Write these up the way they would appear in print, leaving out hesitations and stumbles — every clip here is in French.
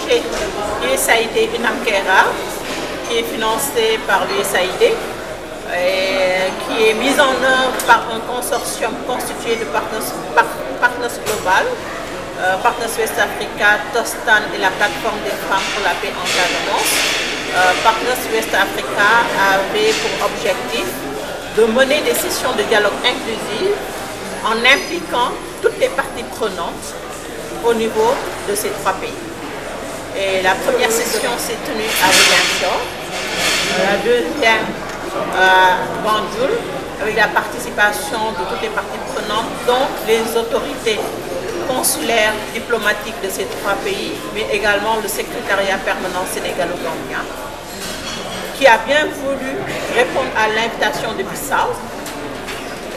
projet USAID UNAMKERA, qui est financé par l'USAID, qui est mise en œuvre par un consortium constitué de Partners Global, Partners West Africa, Tostan et la plateforme des femmes pour la paix en Casamance. Partners West Africa avait pour objectif de mener des sessions de dialogue inclusif en impliquant toutes les parties prenantes au niveau de ces trois pays. Et la première session s'est tenue à Ziguinchor, la deuxième à Banjul, avec la participation de toutes les parties prenantes, dont les autorités consulaires, diplomatiques de ces trois pays, mais également le secrétariat permanent sénégalo-gambien, qui a bien voulu répondre à l'invitation de Bissau.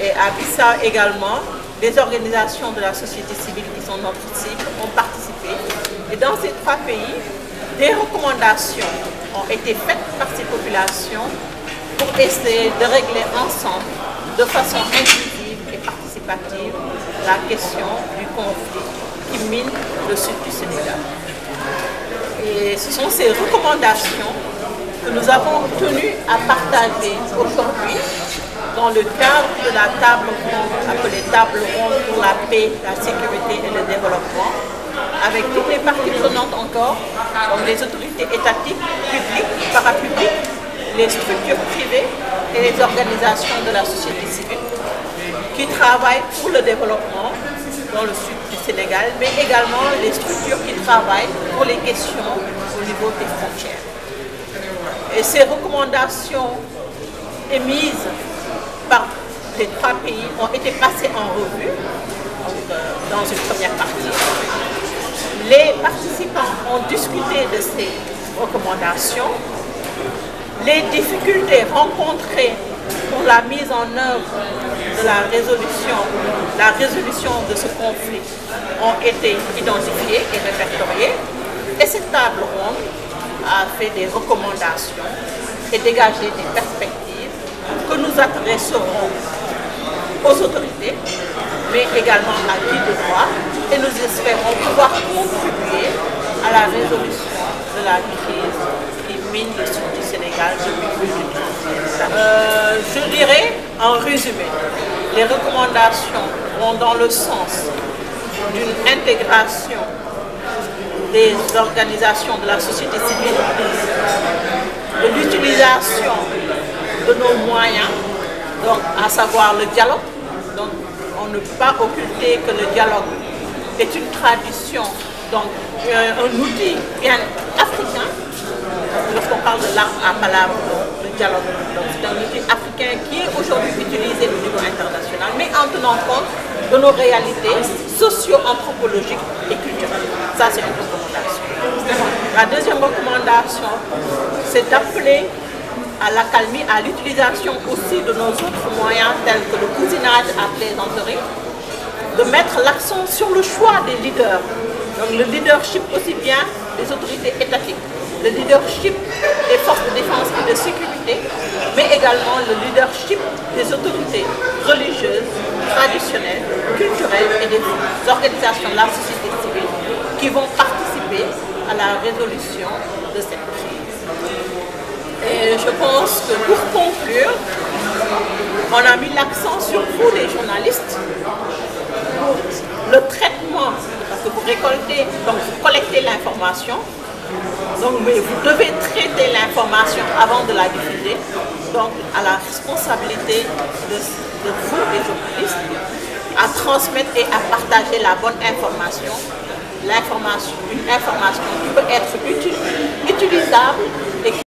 Et à Bissau également, les organisations de la société civile qui sont notre cible ont participé. Et dans ces trois pays, des recommandations ont été faites par ces populations pour essayer de régler ensemble, de façon inclusive et participative, la question du conflit qui mine le sud du Sénégal. Et ce sont ces recommandations que nous avons tenu à partager aujourd'hui dans le cadre de la table ronde, appelée table ronde pour la paix, la sécurité et le développement, avec toutes les parties prenantes encore, comme les autorités étatiques, publiques, parapubliques, les structures privées et les organisations de la société civile qui travaillent pour le développement dans le sud du Sénégal, mais également les structures qui travaillent pour les questions au niveau des frontières. Et ces recommandations émises par les trois pays ont été passées en revue dans une première partie. Les participants ont discuté de ces recommandations, les difficultés rencontrées pour la mise en œuvre de la résolution de ce conflit ont été identifiées et répertoriées. Et cette table ronde a fait des recommandations et dégagé des perspectives que nous adresserons aux autorités, mais également à qui de droit, et nous espérons pouvoir contribuer à la résolution de la crise qui mine le sud du Sénégal depuis plus de 30 ans. Je dirais, en résumé, les recommandations vont dans le sens d'une intégration des organisations de la société civile, de l'utilisation de nos moyens, donc à savoir le dialogue. Donc on ne peut pas occulter que le dialogue est une tradition, donc un outil bien africain. Lorsqu'on parle de l'art à palabre, le dialogue, c'est un outil africain qui est aujourd'hui utilisé au niveau international, mais en tenant compte de nos réalités socio-anthropologiques et culturelles. Ça, c'est une recommandation. La deuxième recommandation, c'est d'appeler à l'accalmie, à l'utilisation aussi de nos autres moyens tels que le cousinage à plaisanterie, de mettre l'accent sur le choix des leaders. Donc le leadership aussi bien des autorités étatiques, le leadership des forces de défense et de sécurité, mais également le leadership des autorités religieuses, traditionnelles, culturelles et des organisations de la société civile qui vont participer à la résolution de cette crise. Et je pense que pour conclure, on a mis l'accent sur vous les journalistes pour le traitement, parce que vous récoltez, donc vous collectez l'information, donc mais vous devez traiter l'information avant de la diffuser, donc à la responsabilité de vous les journalistes, à transmettre et à partager la bonne information, une information qui peut être utilisable et